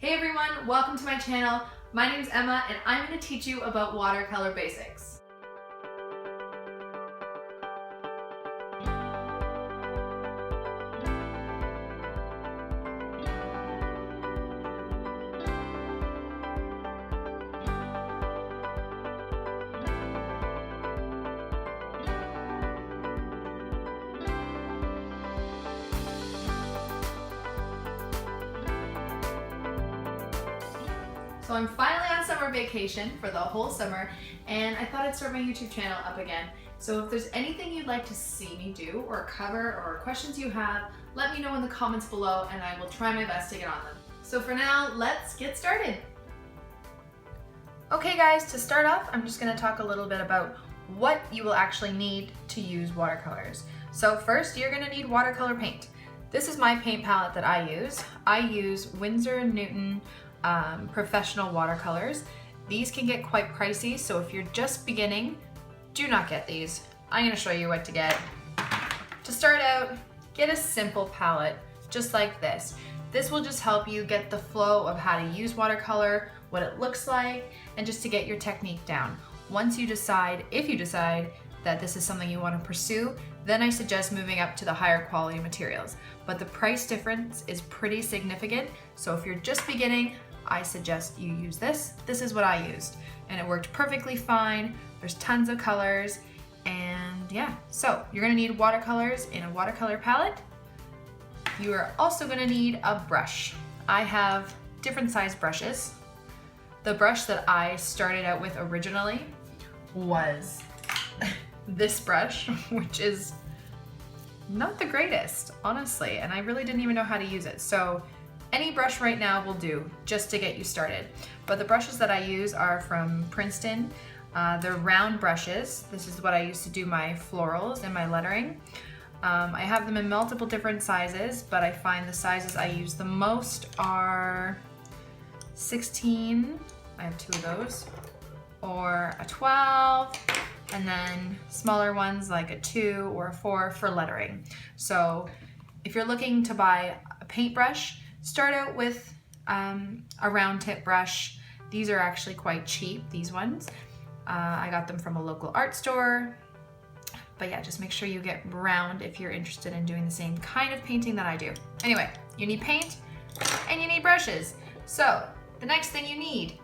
Hey everyone, welcome to my channel. My name's Emma and I'm going to teach you about watercolor basics. So I'm finally on summer vacation for the whole summer and I thought I'd start my YouTube channel up again. So if there's anything you'd like to see me do or cover or questions you have, let me know in the comments below and I will try my best to get on them. So for now, let's get started. Okay guys, to start off, I'm just going to talk a little bit about what you will actually need to use watercolors. So first, you're going to need watercolor paint. This is my paint palette that I use. I use Winsor & Newton professional watercolors. These can get quite pricey, so if you're just beginning, do not get these. I'm going to show you what to get. To start out, get a simple palette, just like this. This will just help you get the flow of how to use watercolor, what it looks like, and just to get your technique down. Once you decide, if you decide that this is something you want to pursue, then I suggest moving up to the higher quality materials. But the price difference is pretty significant, so if you're just beginning, I suggest you use this. This is what I used, and it worked perfectly fine. There's tons of colors, and yeah. So you're gonna need watercolors in a watercolor palette. You are also gonna need a brush. I have different size brushes. The brush that I started out with originally was this brush, which is not the greatest, honestly, and I really didn't even know how to use it. So any brush right now will do, just to get you started. But the brushes that I use are from Princeton. They're round brushes. This is what I use to do my florals and my lettering. I have them in multiple different sizes, but I find the sizes I use the most are 16, I have 2 of those, or a 12, and then smaller ones like a 2 or a 4 for lettering. So if you're looking to buy a paintbrush, start out with a round tip brush. These are actually quite cheap, these ones. I got them from a local art store. But yeah, just make sure you get round if you're interested in doing the same kind of painting that I do. Anyway, you need paint and you need brushes. So the next thing you need,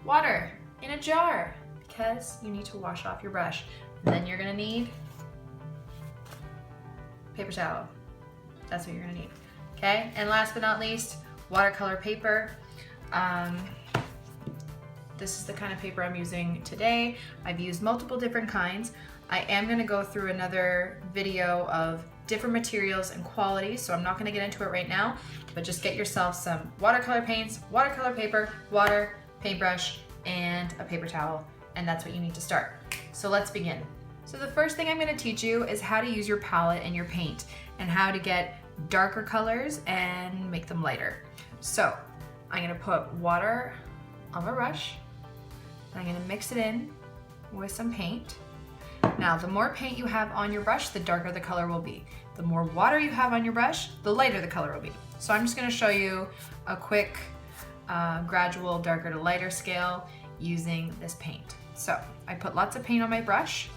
water in a jar, because you need to wash off your brush. And then you're gonna need paper towel. That's what you're gonna need. Okay, and last but not least, watercolor paper. This is the kind of paper I'm using today. I've used multiple different kinds. I am gonna go through another video of different materials and qualities, so I'm not gonna get into it right now, but just get yourself some watercolor paints, watercolor paper, water, paintbrush, and a paper towel, and that's what you need to start. So let's begin. So the first thing I'm gonna teach you is how to use your palette and your paint, and how to get darker colors and make them lighter. So I'm gonna put water on my brush, and I'm gonna mix it in with some paint. Now, the more paint you have on your brush, the darker the color will be. The more water you have on your brush, the lighter the color will be. So I'm just gonna show you a quick, gradual darker to lighter scale using this paint. So I put lots of paint on my brush,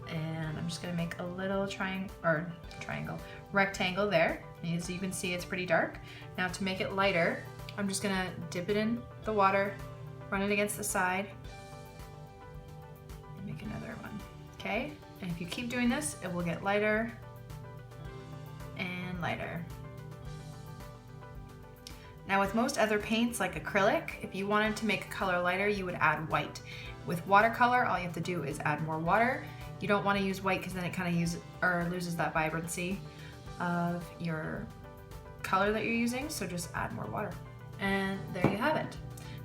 and I'm just gonna make a little rectangle there. And as you can see, it's pretty dark. Now to make it lighter, I'm just gonna dip it in the water, run it against the side, and make another one, okay? And if you keep doing this, it will get lighter and lighter. Now with most other paints like acrylic, if you wanted to make a color lighter, you would add white. With watercolor, all you have to do is add more water. You don't want to use white because then it kind of loses that vibrancy of your color that you're using, so just add more water. And there you have it.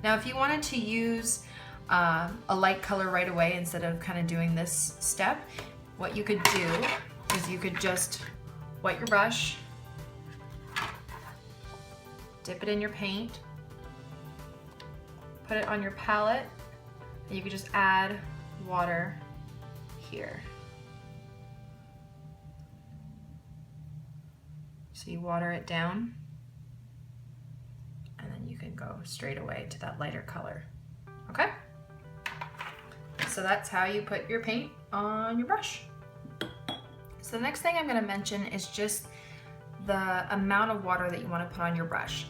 Now if you wanted to use a light color right away instead of kind of doing this step, what you could do is you could just wet your brush, dip it in your paint, put it on your palette, and you could just add water here. So you water it down, can go straight away to that lighter color. Okay? So that's how you put your paint on your brush. So the next thing I'm going to mention is just the amount of water that you want to put on your brush.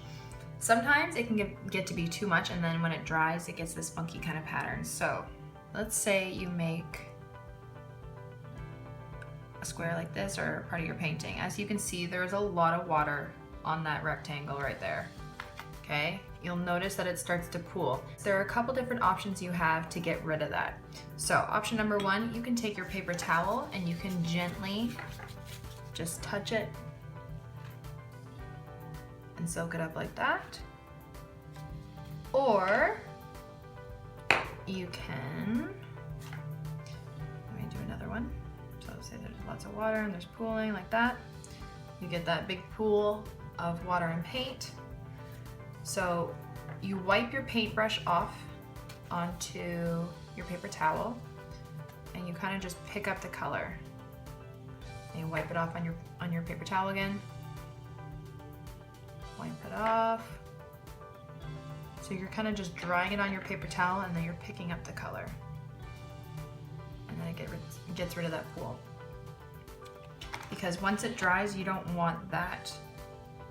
Sometimes it can get to be too much, and then when it dries it gets this funky kind of pattern. So let's say you make a square like this or part of your painting. As you can see, there's a lot of water on that rectangle right there. Okay, you'll notice that it starts to pool. There are a couple different options you have to get rid of that. So option number one, you can take your paper towel and you can gently just touch it and soak it up like that. Or you can, let me do another one. So say there's lots of water and there's pooling like that. You get that big pool of water and paint. So you wipe your paintbrush off onto your paper towel and you kind of just pick up the color. And you wipe it off on your paper towel again. Wipe it off. So you're kind of just drying it on your paper towel and then you're picking up the color. And then it gets rid of that pool. Because once it dries, you don't want that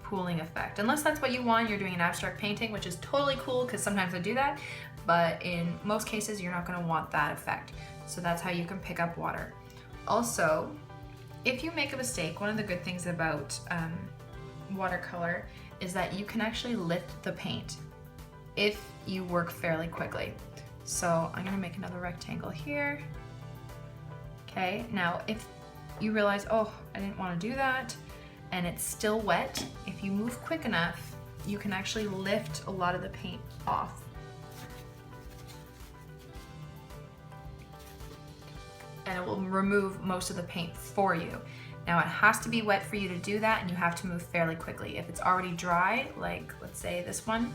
pooling effect. Unless that's what you want, you're doing an abstract painting, which is totally cool because sometimes I do that, but in most cases you're not going to want that effect. So that's how you can pick up water. Also, if you make a mistake, one of the good things about watercolor is that you can actually lift the paint if you work fairly quickly. So I'm going to make another rectangle here. Okay, now if you realize, oh, I didn't want to do that, and it's still wet, if you move quick enough, you can actually lift a lot of the paint off. And it will remove most of the paint for you. Now it has to be wet for you to do that, and you have to move fairly quickly. If it's already dry, like let's say this one,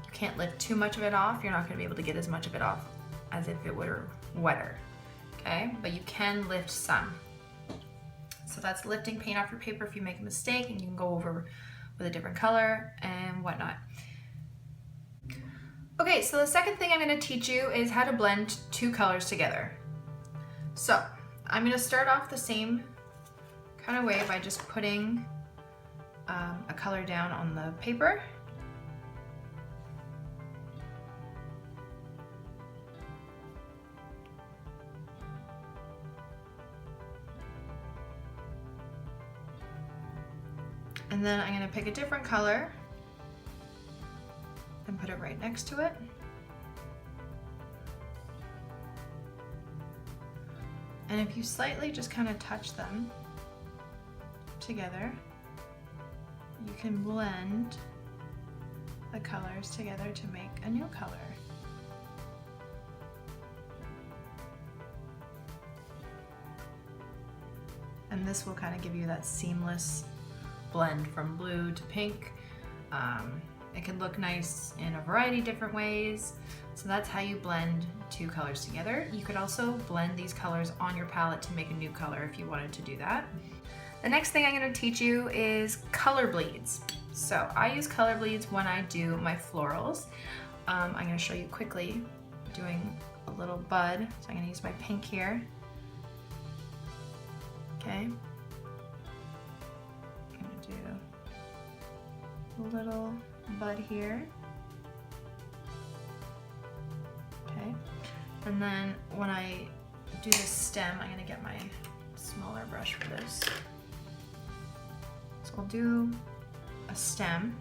you can't lift too much of it off. You're not going to be able to get as much of it off as if it were wetter. Okay, but you can lift some. So that's lifting paint off your paper if you make a mistake, and you can go over with a different color and whatnot. Okay, so the second thing I'm going to teach you is how to blend two colors together. So I'm going to start off the same kind of way by just putting a color down on the paper. And then I'm going to pick a different color and put it right next to it. And if you slightly just kind of touch them together, you can blend the colors together to make a new color. And this will kind of give you that seamless blend from blue to pink. It can look nice in a variety of different ways. So that's how you blend two colors together. You could also blend these colors on your palette to make a new color if you wanted to do that. The next thing I'm going to teach you is color bleeds. So I use color bleeds when I do my florals. I'm going to show you quickly doing a little bud. So I'm going to use my pink here. Okay. I'm going to do a little bud here. Okay. And then when I do this stem, I'm going to get my smaller brush for this. So I'll do a stem,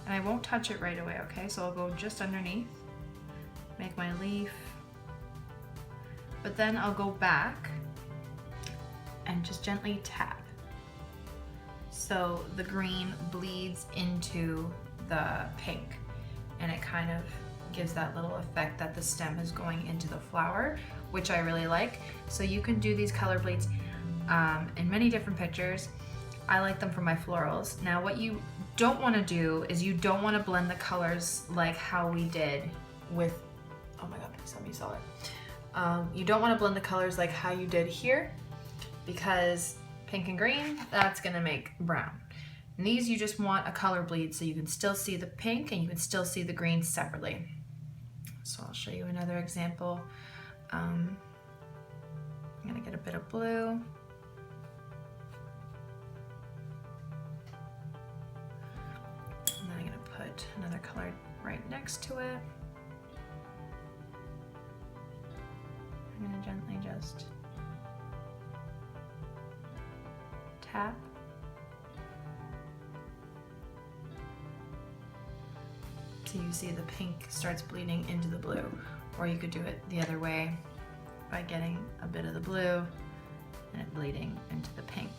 and I won't touch it right away, okay? So I'll go just underneath, make my leaf, but then I'll go back and just gently tap. So the green bleeds into the pink, and it kind of gives that little effect that the stem is going into the flower, which I really like. So you can do these color bleeds in many different pictures. I like them for my florals. Now what you don't want to do is you don't want to blend the colors like how we did with, oh my god, somebody saw it. You don't want to blend the colors like how you did here, because pink and green, that's gonna make brown. And these you just want a color bleed so you can still see the pink and you can still see the green separately. So I'll show you another example. I'm gonna get a bit of blue. And then I'm gonna put another color right next to it. I'm gonna gently just tap. So you see the pink starts bleeding into the blue, or you could do it the other way by getting a bit of the blue and it bleeding into the pink.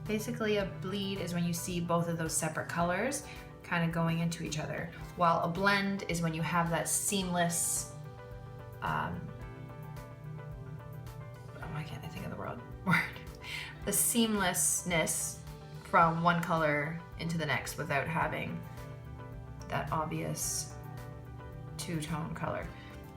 Basically, a bleed is when you see both of those separate colors kind of going into each other, while a blend is when you have that seamless, I can't think of the word, the seamlessness from one color into the next without having that obvious two-tone color.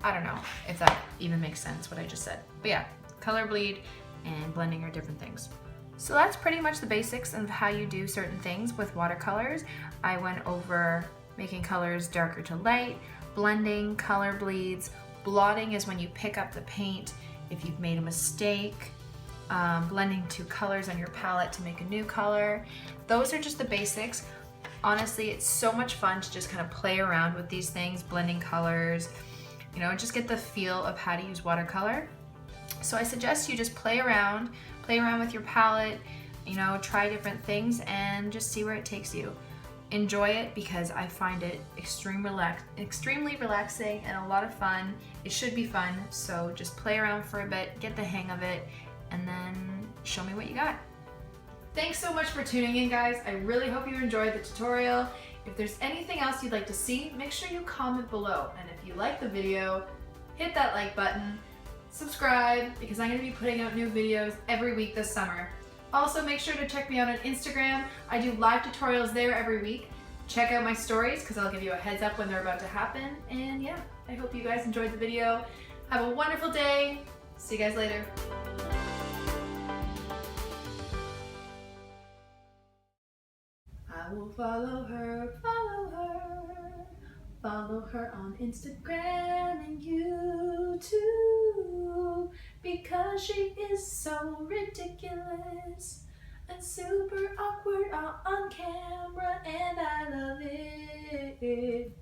I don't know if that even makes sense, what I just said. But yeah, color bleed and blending are different things. So that's pretty much the basics of how you do certain things with watercolors. I went over making colors darker to light, blending, color bleeds. Blotting is when you pick up the paint if you've made a mistake. Blending two colors on your palette to make a new color. Those are just the basics. Honestly, it's so much fun to just kind of play around with these things, blending colors, you know, just get the feel of how to use watercolor. So I suggest you just play around with your palette, you know, try different things and just see where it takes you. Enjoy it because I find it extremely relaxing and a lot of fun. It should be fun, so just play around for a bit, get the hang of it, and then show me what you got. Thanks so much for tuning in, guys. I really hope you enjoyed the tutorial. If there's anything else you'd like to see, make sure you comment below. And if you like the video, hit that like button, subscribe, because I'm gonna be putting out new videos every week this summer. Also, make sure to check me out on Instagram. I do live tutorials there every week. Check out my stories, because I'll give you a heads up when they're about to happen. And yeah, I hope you guys enjoyed the video. Have a wonderful day. See you guys later. I will follow her on Instagram and YouTube, because she is so ridiculous and super awkward on camera, and I love it.